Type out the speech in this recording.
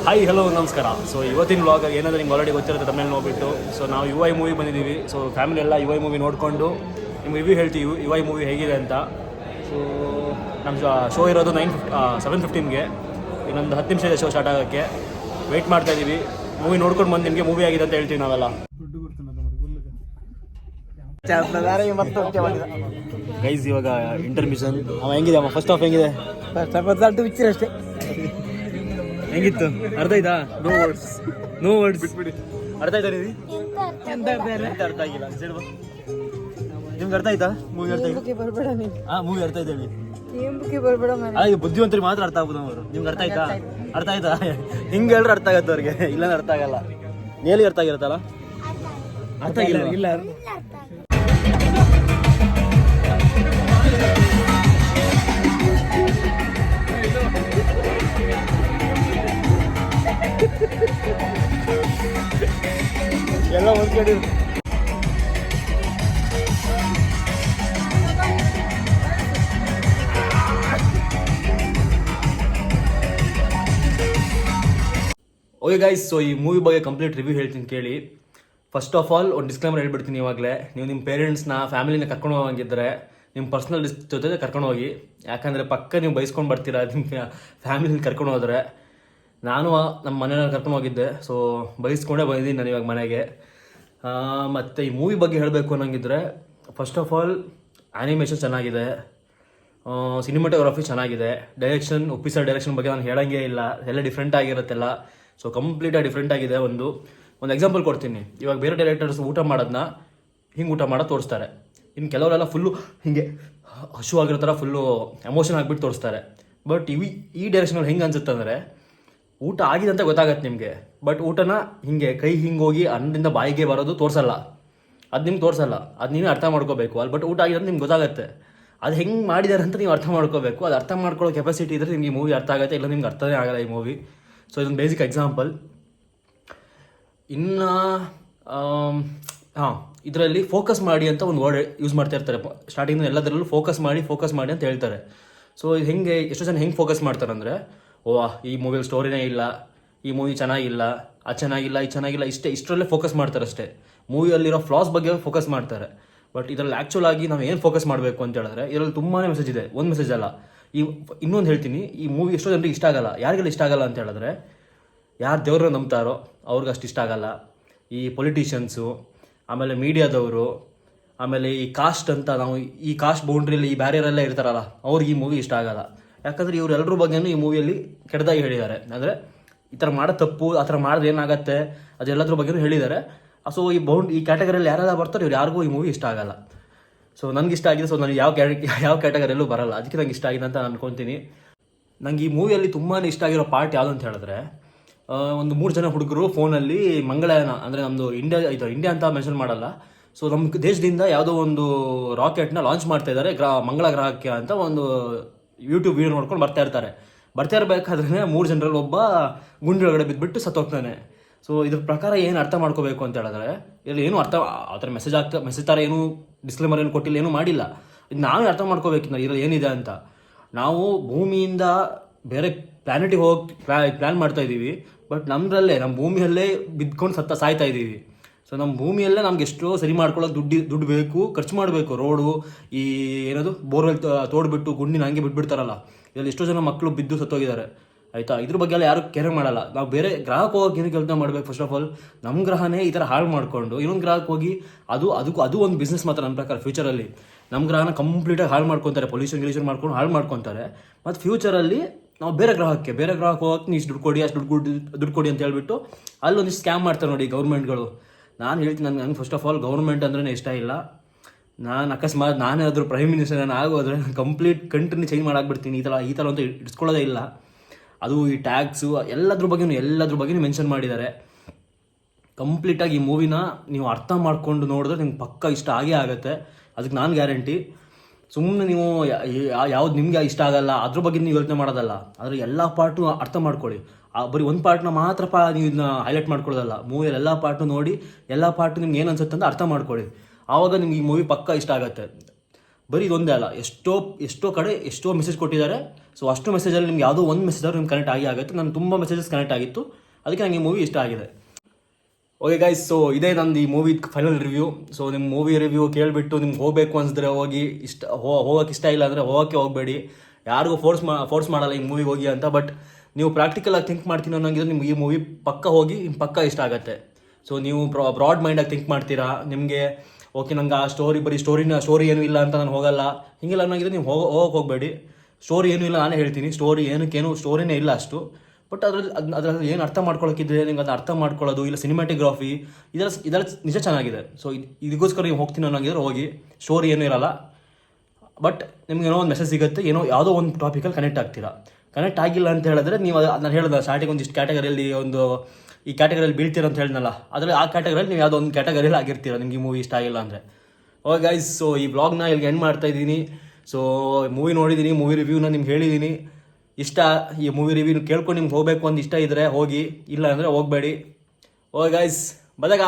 Hi hello ನಮಸ್ಕಾರ. So ಇವತ್ತಿನ vlog ಏನಂದರೆ ನಿಮ್ಗೆ ಆಲ್ರೆಡಿ ಗೊತ್ತಿರುತ್ತೆ ತಮಿಳ್ ನೋಡ್ಬಿಟ್ಟು. ಸೊ ನಾವು ಯು ಐ ಮೂವಿ ಬಂದಿದ್ದೀವಿ. ಸೊ ಫ್ಯಾಮಿಲಿ ಎಲ್ಲ ಯು ಐ ಮೂವಿ ನೋಡಿಕೊಂಡು ನಿಮ್ಗೆ ರಿವ್ಯೂ ಹೇಳ್ತೀವಿ ಯು ಐ ಮೂವಿ ಹೇಗಿದೆ ಅಂತ. ಸೊ ನಮ್ಮ ಶೋ ಇರೋದು 7:15ಗೆ. ಇನ್ನೊಂದು 10 ನಿಮಿಷ ಇದೆ ಶೋ ಸ್ಟಾರ್ಟ್ ಆಗೋಕ್ಕೆ. ವೆಯ್ಟ್ ಮಾಡ್ತಾ ಇದ್ದೀವಿ. ಮೂವಿ ನೋಡ್ಕೊಂಡು ಬಂದು ನಿಮಗೆ ಮೂವಿ ಆಗಿದೆ ಅಂತ ಹೇಳ್ತೀವಿ ನಾವೆಲ್ಲ. ಗೈಸ್ ಇವಾಗ ಇಂಟರ್ಮಿಷನ್. ಅವ ಹೆಂಗಿದೆ ಅಮ್ಮ? ಫಸ್ಟ್ ಹಾಫ್ ಹೆಂಗಿದೆ? ಅಷ್ಟೇ ಹೆಂಗಿತ್ತು? ಅರ್ಥ ಆಯ್ತಾ? ನೋ ವರ್ಡ್ಸ್ ಬಿಟ್ಬಿಡಿ. ಅರ್ಥ ಆಯ್ತಾ ನಿಮಗೆ? ಅರ್ಥ ಆಗಿಲ್ಲ. ನಿಮ್ಗೆ ಅರ್ಥ ಆಯ್ತಾ ಮೂವಿ? ಅರ್ಥ ಆಯ್ತಾ? ಮೂವಿ ಅರ್ಥ ಆಯ್ತಾ ಹೇಳಿ. ಬುದ್ಧಿವಂತರಿಗೆ ಮಾತ್ರ ಅರ್ಥ ಆಗ್ಬೋದು ಅವರು. ನಿಮ್ಗೆ ಅರ್ಥ ಆಯ್ತಾ? ಅರ್ಥ ಆಯ್ತಾ? ಹಿಂಗೆ ಹೇಳ್ರೆ ಅರ್ಥ ಆಗತ್ತೆ ಅವ್ರಿಗೆ, ಇಲ್ಲಾಂದ್ರೆ ಅರ್ಥ ಆಗಲ್ಲ. ನೇಲಿಗೆ ಅರ್ಥ ಆಗಿರುತ್ತಲ್ಲ? ಅರ್ಥ ಆಗಿಲ್ಲ. ಇಲ್ಲ ಎಲ್ಲ ಒಂದು ಕಡೆ ಓಕೆ ಗೈಸ್. ಸೊ ಈ ಮೂವಿ ಬಗ್ಗೆ ಕಂಪ್ಲೀಟ್ ರಿವ್ಯೂ ಹೇಳ್ತೀನಿ ಕೇಳಿ. ಫಸ್ಟ್ ಆಫ್ ಆಲ್ ಒಂದು ಡಿಸ್ಕ್ಲೇಮರ್ ಹೇಳ್ಬಿಡ್ತೀನಿ ಇವಾಗಲೇ. ನೀವು ನಿಮ್ಮ ಪೇರೆಂಟ್ಸ್ನ ಫ್ಯಾಮಿಲಿನ ಕರ್ಕೊಂಡು ಹೋಗಿದ್ದರೆ ನಿಮ್ಮ ಪರ್ಸ್ನಲ್ ಜೊತೆ ಕರ್ಕೊಂಡು ಹೋಗಿ. ಯಾಕಂದರೆ ಪಕ್ಕ ನೀವು ಬೈಸ್ಕೊಂಡು ಬರ್ತೀರಾ ನಿಮ್ಮ ಫ್ಯಾಮಿಲಿನ ಕರ್ಕೊಂಡು ಹೋದರೆ. ನಾನು ನಮ್ಮ ಮನೆಯಲ್ಲಿ ಕರ್ಕೊಂಡು ಹೋಗಿದ್ದೆ. ಸೊ ಬೈಸ್ಕೊಂಡೇ ಬಂದಿದ್ದೀನಿ ನಾನು ಇವಾಗ ಮನೆಗೆ. ಮತ್ತು ಈ ಮೂವಿ ಬಗ್ಗೆ ಹೇಳಬೇಕು ಅನ್ನೋಂಗಿದ್ರೆ ಫಸ್ಟ್ ಆಫ್ ಆಲ್ ಆ್ಯನಿಮೇಷನ್ ಚೆನ್ನಾಗಿದೆ, ಸಿನಿಮಾಟೋಗ್ರಫಿ ಚೆನ್ನಾಗಿದೆ, ಡೈರೆಕ್ಷನ್ ಒಪ್ಪಿಸೋ ಡೈರೆಕ್ಷನ್ ಬಗ್ಗೆ ನಾನು ಹೇಳೋಂಗೇ ಇಲ್ಲ. ಎಲ್ಲ ಡಿಫ್ರೆಂಟ್ ಆಗಿರುತ್ತೆಲ್ಲ. ಸೊ ಕಂಪ್ಲೀಟಾಗಿ ಡಿಫ್ರೆಂಟ್ ಆಗಿದೆ. ಒಂದು ಎಕ್ಸಾಂಪಲ್ ಕೊಡ್ತೀನಿ. ಇವಾಗ ಬೇರೆ ಡೈರೆಕ್ಟರ್ಸ್ ಊಟ ಮಾಡೋದನ್ನ ಹಿಂಗೆ ಊಟ ಮಾಡೋದು ತೋರಿಸ್ತಾರೆ. ಇನ್ನು ಕೆಲವರೆಲ್ಲ ಫುಲ್ಲು ಹೀಗೆ ಹಶುವಾಗಿರೋ ಥರ ಫುಲ್ಲು ಎಮೋಷನ್ ಆಗಿಬಿಟ್ಟು ತೋರಿಸ್ತಾರೆ. ಬಟ್ ಈ ಡೈರೆಕ್ಷನಲ್ಲಿ ಹೆಂಗೆ ಅನ್ಸುತ್ತೆ ಅಂದರೆ ಊಟ ಆಗಿದೆ ಅಂತ ಗೊತ್ತಾಗತ್ತೆ ನಿಮಗೆ. ಬಟ್ ಊಟನ ಹಿಂಗೆ ಕೈ ಹಿಂಗೆ ಹೋಗಿ ಅನ್ನದಿಂದ ಬಾಯಿಗೆ ಬರೋದು ತೋರಿಸಲ್ಲ. ಅದು ನಿಮ್ಗೆ ತೋರಿಸಲ್ಲ. ಅದು ನೀವೇ ಅರ್ಥ ಮಾಡ್ಕೋಬೇಕು. ಅಲ್ಲಿ ಬಟ್ ಊಟ ಆಗಿದೆ ಅಂತ ನಿಮ್ಗೆ ಗೊತ್ತಾಗುತ್ತೆ. ಅದು ಹೆಂಗೆ ಮಾಡಿದ್ದಾರೆ ಅಂತ ನೀವು ಅರ್ಥ ಮಾಡ್ಕೋಬೇಕು. ಅದು ಅರ್ಥ ಮಾಡ್ಕೊಳ್ಳೋ ಕೆಪಾಸಿಟಿ ಇದ್ದರೆ ನಿಮ್ಗೆ ಈ ಮೂವಿ ಅರ್ಥ ಆಗುತ್ತೆ. ಇಲ್ಲ ನಿಮ್ಗೆ ಅರ್ಥನೇ ಆಗಲ್ಲ ಈ ಮೂವಿ. ಸೊ ಇದೊಂದು ಬೇಸಿಕ್ ಎಕ್ಸಾಂಪಲ್. ಇನ್ನು ಇದರಲ್ಲಿ ಫೋಕಸ್ ಮಾಡಿ ಅಂತ ಒಂದು ವರ್ಡ್ ಯೂಸ್ ಮಾಡ್ತಾ ಇರ್ತಾರೆ ಸ್ಟಾರ್ಟಿಂಗ್. ಎಲ್ಲದರಲ್ಲೂ ಫೋಕಸ್ ಮಾಡಿ ಅಂತ ಹೇಳ್ತಾರೆ. ಸೊ ಇದು ಹೆಂಗೆ ಎಷ್ಟೋ ಜನ ಹೆಂಗೆ ಫೋಕಸ್ ಮಾಡ್ತಾರೆ ಅಂದರೆ, ಈ ಮೂವಿಯಲ್ಲಿ ಸ್ಟೋರಿನೇ ಇಲ್ಲ, ಈ ಮೂವಿ ಚೆನ್ನಾಗಿಲ್ಲ, ಅದು ಚೆನ್ನಾಗಿಲ್ಲ, ಇದು ಚೆನ್ನಾಗಿಲ್ಲ, ಇಷ್ಟರಲ್ಲೇ ಫೋಕಸ್ ಮಾಡ್ತಾರೆ ಅಷ್ಟೇ. ಮೂವಿಯಲ್ಲಿರೋ ಫ್ಲಾಸ್ ಬಗ್ಗೆ ಫೋಕಸ್ ಮಾಡ್ತಾರೆ. ಬಟ್ ಇದರಲ್ಲಿ ಆ್ಯಕ್ಚುಲ್ ಆಗಿ ನಾವು ಏನು ಫೋಕಸ್ ಮಾಡಬೇಕು ಅಂತ ಹೇಳಿದ್ರೆ ಇದರಲ್ಲಿ ತುಂಬಾ ಮೆಸೇಜ್ ಇದೆ. ಒಂದು ಮೆಸೇಜ್ ಅಲ್ಲ. ಇನ್ನೊಂದು ಹೇಳ್ತೀನಿ, ಈ ಮೂವಿ ಎಷ್ಟೋ ಜನರಿಗೆ ಇಷ್ಟ ಆಗಲ್ಲ. ಯಾರಿಗೆಲ್ಲ ಇಷ್ಟ ಆಗಲ್ಲ ಅಂತ ಹೇಳಿದ್ರೆ, ಯಾರು ದೇವ್ರನ್ನ ನಂಬ್ತಾರೋ ಅವ್ರಿಗೆ ಅಷ್ಟು ಇಷ್ಟ ಆಗಲ್ಲ. ಈ ಪೊಲಿಟಿಷಿಯನ್ಸು, ಆಮೇಲೆ ಮೀಡಿಯಾದವರು, ಆಮೇಲೆ ಈ ಕಾಸ್ಟ್ ಅಂತ ನಾವು ಈ ಕಾಸ್ಟ್ ಬೌಂಡ್ರಿಯಲ್ಲಿ ಈ ಬ್ಯಾರಿಯರೆಲ್ಲ ಇರ್ತಾರಲ್ಲ, ಅವ್ರಿಗೆ ಈ ಮೂವಿ ಇಷ್ಟ ಆಗಲ್ಲ. ಯಾಕಂದರೆ ಇವರೆಲ್ಲರ ಬಗ್ಗೆನೂ ಈ ಮೂವಿಯಲ್ಲಿ ಕೆಟ್ಟದಾಗಿ ಹೇಳಿದ್ದಾರೆ. ಅಂದರೆ ಈ ಥರ ಮಾಡೋ ತಪ್ಪು, ಆ ಥರ ಮಾಡಿದ್ರೆ ಏನಾಗುತ್ತೆ ಅದೆಲ್ಲದ್ರ ಬಗ್ಗೆನೂ ಹೇಳಿದ್ದಾರೆ. ಸೊ ಈ ಕ್ಯಾಟಗರಿಯಲ್ಲಿ ಯಾರೆಲ್ಲ ಬರ್ತಾರೆ ಇವ್ರು ಯಾರಿಗೂ ಈ ಮೂವಿ ಇಷ್ಟ ಆಗಲ್ಲ. ಸೊ ನನಗೆ ಇಷ್ಟ ಆಗಿದೆ. ಸೊ ನನಗೆ ಯಾವ ಕ್ಯಾಟಗರಿಯಲ್ಲೂ ಬರಲ್ಲ. ಅದಕ್ಕೆ ನಂಗೆ ಇಷ್ಟ ಆಗಿದೆ ಅಂತ ನಾನು ಅನ್ಕೊತೀನಿ. ನಂಗೆ ಈ ಮೂವಿಯಲ್ಲಿ ತುಂಬಾ ಇಷ್ಟ ಆಗಿರೋ ಪಾರ್ಟ್ ಯಾವುದು ಅಂತ ಹೇಳಿದ್ರೆ, ಒಂದು 3 ಜನ ಹುಡುಗರು ಫೋನಲ್ಲಿ ಮಂಗಳಯಾನ, ಅಂದರೆ ನಮ್ಮದು ಇಂಡಿಯಾ ಅಂತ ಮೆನ್ಷನ್ ಮಾಡಲ್ಲ. ಸೊ ನಮ್ಮ ದೇಶದಿಂದ ಯಾವುದೋ ಒಂದು ರಾಕೆಟ್ನ ಲಾಂಚ್ ಮಾಡ್ತಾ ಇದ್ದಾರೆ ಮಂಗಳ ಗ್ರಹಕ್ಕೆ ಅಂತ ಒಂದು ಯೂಟ್ಯೂಬ್ ವೀಡಿಯೋ ನೋಡ್ಕೊಂಡು ಬರ್ತಾ ಇರಬೇಕಾದ್ರೆ 3 ಜನರಲ್ಲಿ ಒಬ್ಬ ಗುಂಡೊಳಗಡೆ ಬಿದ್ದುಬಿಟ್ಟು ಸತ್ತೋಗ್ತಾನೆ. ಸೊ ಇದ್ರ ಪ್ರಕಾರ ಏನು ಅರ್ಥ ಮಾಡ್ಕೋಬೇಕು ಅಂತ ಹೇಳಿದ್ರೆ, ಇಲ್ಲಿ ಏನು ಅರ್ಥ ಆ ಥರ ಮೆಸೇಜ್ ಥರ ಏನು ಡಿಸ್ಕ್ಲೇಮರ್ ಏನು ಕೊಟ್ಟಿಲ್ಲ, ಏನೂ ಮಾಡಿಲ್ಲ. ಇದು ನಾವೇ ಅರ್ಥ ಮಾಡ್ಕೋಬೇಕಿಲ್ಲ ಇದರಲ್ಲಿ ಏನಿದೆ ಅಂತ. ನಾವು ಭೂಮಿಯಿಂದ ಬೇರೆ ಪ್ಲಾನೆಟಿಗೆ ಹೋಗಿ ಪ್ಲ್ಯಾನ್ ಮಾಡ್ತಾ ಇದ್ದೀವಿ. ಬಟ್ ನಮ್ಮ ಭೂಮಿಯಲ್ಲೇ ಬಿದ್ಕೊಂಡು ಸಾಯ್ತಾ ಇದ್ದೀವಿ. ಸೊ ನಮ್ಮ ಭೂಮಿಯಲ್ಲೇ ನಮ್ಗೆ ಎಷ್ಟೋ ಸರಿ ಮಾಡ್ಕೊಳ್ಳೋಕೆ ದುಡ್ಡು ಬೇಕು, ಖರ್ಚು ಮಾಡಬೇಕು. ರೋಡು, ಈ ಏನದು ಬೋರ್ವೆಲ್ ತೋಡ್ಬಿಟ್ಟು ಗುಂಡಿನ ಹಂಗೆ ಬಿಟ್ಬಿಡ್ತಾರಲ್ಲ, ಇದರಲ್ಲಿ ಎಷ್ಟೋ ಜನ ಮಕ್ಕಳು ಬಿದ್ದು ಸತ್ತೋಗಿದ್ದಾರೆ. ಆಯಿತಾ? ಇದ್ರ ಬಗ್ಗೆ ಎಲ್ಲ ಯಾರು ಕೇರ್ ಮಾಡಲ್ಲ. ನಾವು ಬೇರೆ ಗ್ರಹಕ್ಕೆ ಹೋಗೋಕೆ ಏನು ಕೆಲಸ ಮಾಡಬೇಕು? ಫಸ್ಟ್ ಆಫ್ ಆಲ್ ನಮ್ಮ ಗ್ರಹನೇ ಈ ಥರ ಹಾಳು ಮಾಡಿಕೊಂಡು ಇನ್ನೊಂದು ಗ್ರಹಕ್ಕೆ ಹೋಗಿ ಅದು ಒಂದು ಬಿಸ್ನೆಸ್ ಮಾತ್ರ ನನ್ನ ಪ್ರಕಾರ. ಫ್ಯೂಚರಲ್ಲಿ ನಮ್ಮ ಗ್ರಹನ ಕಂಪ್ಲೀಟಾಗಿ ಹಾಳು ಮಾಡ್ಕೊತಾರೆ, ಪೊಲ್ಯೂಷನ್ ಮಾಡ್ಕೊಂಡು ಹಾಳು ಮಾಡ್ಕೊತಾರೆ. ಮತ್ತು ಫ್ಯೂಚರಲ್ಲಿ ನಾವು ಬೇರೆ ಗ್ರಹಕ್ಕೆ ಹೋಗೋಕೆ ನೀವು ದುಡ್ಡು ಕೊಡಿ, ಅಷ್ಟು ದುಡ್ಡು ಕೊಡಿ ಅಂತ ಹೇಳ್ಬಿಟ್ಟು ಅಲ್ಲೊಂದಿಷ್ಟು ಸ್ಕ್ಯಾಮ್ ಮಾಡ್ತಾರೆ ನೋಡಿ ಗೌರ್ಮೆಂಟ್ಗಳು. ನಾನು ಹೇಳ್ತೀನಿ, ನಂಗೆ ಫಸ್ಟ್ ಆಫ್ ಆಲ್ ಗೌರ್ಮೆಂಟ್ ಅಂದ್ರೆ ಇಷ್ಟ ಇಲ್ಲ. ನಾನು ಅಕಸ್ಮಾತ್ ನಾನೇನಾದರೂ ಪ್ರೈಮ್ ಮಿನಿಸ್ಟರ್ ನಾನು ಆಗೋದ್ರೆ ನಾನು ಕಂಪ್ಲೀಟ್ ಕಂಟ್ರಿನ ಚೇಂಜ್ ಮಾಡಾಕ್ಬಿಡ್ತೀನಿ. ಈ ಥರ ಅಂತ ಇಟ್ಸ್ಕೊಳ್ಳೋದೇ ಇಲ್ಲ. ಅದು ಈ ಟ್ಯಾಕ್ಸು ಎಲ್ಲದ್ರ ಬಗ್ಗೆನೂ ಮೆನ್ಷನ್ ಮಾಡಿದ್ದಾರೆ. ಕಂಪ್ಲೀಟಾಗಿ ಈ ಮೂವಿನ ನೀವು ಅರ್ಥ ಮಾಡ್ಕೊಂಡು ನೋಡಿದ್ರೆ ನಿಮ್ಗೆ ಪಕ್ಕ ಇಷ್ಟ ಆಗೇ ಆಗುತ್ತೆ. ಅದಕ್ಕೆ ನಾನು ಗ್ಯಾರಂಟಿ. ಸುಮ್ಮನೆ ನೀವು ಯಾವ್ದು ನಿಮಗೆ ಇಷ್ಟ ಆಗಲ್ಲ ಅದ್ರ ಬಗ್ಗೆ ನೀವು ಯೋಚನೆ ಮಾಡೋದಲ್ಲ. ಆದರೆ ಎಲ್ಲ ಪಾರ್ಟು ಅರ್ಥ ಮಾಡ್ಕೊಳ್ಳಿ. ಬರೀ ಒಂದು ಪಾರ್ಟ್ನ ಮಾತ್ರ ನೀವು ಇದನ್ನ ಹೈಲೈಟ್ ಮಾಡ್ಕೊಳ್ಳೋದಲ್ಲ. ಮೂವಿಯಲ್ಲಿ ಎಲ್ಲ ಪಾರ್ಟು ನೋಡಿ, ಎಲ್ಲ ಪಾರ್ಟು ನಿಮ್ಗೆ ಏನು ಅನ್ಸುತ್ತೆ ಅಂತ ಅರ್ಥ ಮಾಡ್ಕೊಳ್ಳಿ. ಆವಾಗ ನಿಮ್ಗೆ ಈ ಮೂವಿ ಪಕ್ಕ ಇಷ್ಟ ಆಗುತ್ತೆ. ಬರೀ ಇದೊಂದೇ ಅಲ್ಲ, ಎಷ್ಟೋ ಕಡೆ ಎಷ್ಟೋ ಮೆಸೇಜ್ ಕೊಟ್ಟಿದ್ದಾರೆ. ಸೊ ಅಷ್ಟು ಮೆಸೇಜಲ್ಲಿ ನಿಮ್ಗೆ ಯಾವುದೋ ಒಂದು ಮೆಸೇಜ್ ನಿಮ್ಗೆ ಕನೆಕ್ಟ್ ಆಗುತ್ತೆ. ನಾನು ತುಂಬ ಮೆಸೇಜಸ್ ಕನೆಕ್ಟ್ ಆಗಿತ್ತು, ಅದಕ್ಕೆ ನನಗೆ ಈ ಮೂವಿ ಇಷ್ಟ ಆಗಿದೆ. ಓಕೆ ಗೈಸ್, ಸೊ ಇದೇ ನಂದು ಈ ಮೂವಿ ಫೈನಲ್ ರಿವ್ಯೂ. ಸೊ ನಿಮ್ಮ ಮೂವಿ ರಿವ್ಯೂ ಕೇಳಿಬಿಟ್ಟು ನಿಮ್ಗೆ ಹೋಗಬೇಕು ಅನಿಸಿದ್ರೆ ಹೋಗಿ, ಹೋಗೋಕೆ ಇಷ್ಟ ಇಲ್ಲ ಅಂದರೆ ಹೋಗಬೇಡಿ. ಯಾರಿಗೂ ಫೋರ್ಸ್ ಮಾಡಲ್ಲ ಈ ಮೂವಿಗೆ ಹೋಗಿ ಅಂತ. ಬಟ್ ನೀವು ಪ್ರಾಕ್ಟಿಕಲಾಗಿ ಥಿಂಕ್ ಮಾಡ್ತೀನಿ ಅನ್ನೋಂಗಿದ್ರೆ ನಿಮ್ಗೆ ಈ ಮೂವಿ ಪಕ್ಕ ಹೋಗಿ ನಿಮ್ಗೆ ಪಕ್ಕ ಇಷ್ಟ ಆಗುತ್ತೆ. ಸೊ ನೀವು ಬ್ರಾಡ್ ಮೈಂಡಾಗಿ ಥಿಂಕ್ ಮಾಡ್ತೀರಾ, ನಿಮಗೆ ಓಕೆ ನಂಗೆ ಆ ಸ್ಟೋರಿ ಏನೂ ಇಲ್ಲ ಅಂತ ನಾನು ಹೋಗಲ್ಲ ಹಿಂಗೆಲ್ಲ ಅನ್ನೋಂಗಿದ್ರೆ ನೀವು ಹೋಗಬೇಡಿ. ಸ್ಟೋರಿ ಏನೂ ಇಲ್ಲ, ನಾನೇ ಹೇಳ್ತೀನಿ. ಸ್ಟೋರಿನೇ ಇಲ್ಲ ಅಷ್ಟು. ಬಟ್ ಅದರಲ್ಲಿ ಏನು ಅರ್ಥ ಮಾಡ್ಕೊಳ್ಳೋಕ್ಕಿದ್ರೆ ನಿಮ್ಗೆ ಅದನ್ನ ಅರ್ಥ ಮಾಡ್ಕೊಳ್ಳೋದು, ಇಲ್ಲ ಸಿನಿಮ್ಯಾಟಿಗ್ರಾಫಿ ಇದೆಲ್ಲ ನಿಜ ಚೆನ್ನಾಗಿದೆ. ಸೊ ಇದಕ್ಕೋಸ್ಕರ ನೀವು ಹೋಗ್ತೀನಿ ಅನ್ನೋಂಗಿದ್ರೆ ಹೋಗಿ. ಸ್ಟೋರಿ ಏನೂ ಇರಲ್ಲ, ಬಟ್ ನಿಮ್ಗೆ ಏನೋ ಒಂದು ಮೆಸೇಜ್ ಸಿಗುತ್ತೆ, ಯಾವುದೋ ಒಂದು ಟಾಪಿಕಲ್ಲಿ ಕನೆಕ್ಟ್ ಆಗ್ತೀರಾ. ಕನೆಕ್ಟ್ ಆಗಿಲ್ಲ ಅಂತ ಹೇಳಿದ್ರೆ ನೀವು ನಾನು ಹೇಳಿದ ಸ್ಟಾರ್ಟಿಂಗ್ ಒಂದಿಷ್ಟು ಕ್ಯಾಟಗರಿಯಲ್ಲಿ ಈ ಕ್ಯಾಟಗರಿಯಲ್ಲಿ ಬೀಳ್ತೀರ ಅಂತ ಹೇಳಿದ್ನಲ್ಲ, ಅದರಲ್ಲಿ ಆ ಕ್ಯಾಟಗರಿಯಲ್ಲಿ ನೀವು ಯಾವುದೋ ಒಂದು ಕ್ಯಾಟಗರಿಯಲ್ಲಿ ಆಗಿರ್ತೀರ ನಿಮ್ಗೆ ಈ ಮೂವಿ ಇಷ್ಟ ಆಗಿಲ್ಲ ಅಂದರೆ. ಓಕೆ ಗೈಸ್, ಸೊ ಈ ವ್ಲಾಗ್ನ ಇಲ್ಲಿಗೆ ಎಂಡ್ ಮಾಡ್ತಾ ಇದ್ದೀನಿ. ಸೊ ಮೂವಿ ನೋಡಿದ್ದೀನಿ, ಮೂವಿ ರಿವ್ಯೂನ ನಿಮ್ಗೆ ಹೇಳಿದ್ದೀನಿ. ಈ ಮೂವಿ ರಿವ್ಯೂ ಕೇಳ್ಕೊಂಡು ನಿಮ್ಗೆ ಹೋಗಬೇಕು ಅಂತ ಇಷ್ಟ ಇದ್ದರೆ ಹೋಗಿ, ಇಲ್ಲ ಅಂದರೆ ಹೋಗಬೇಡಿ. Okay guys, ಬದಗ.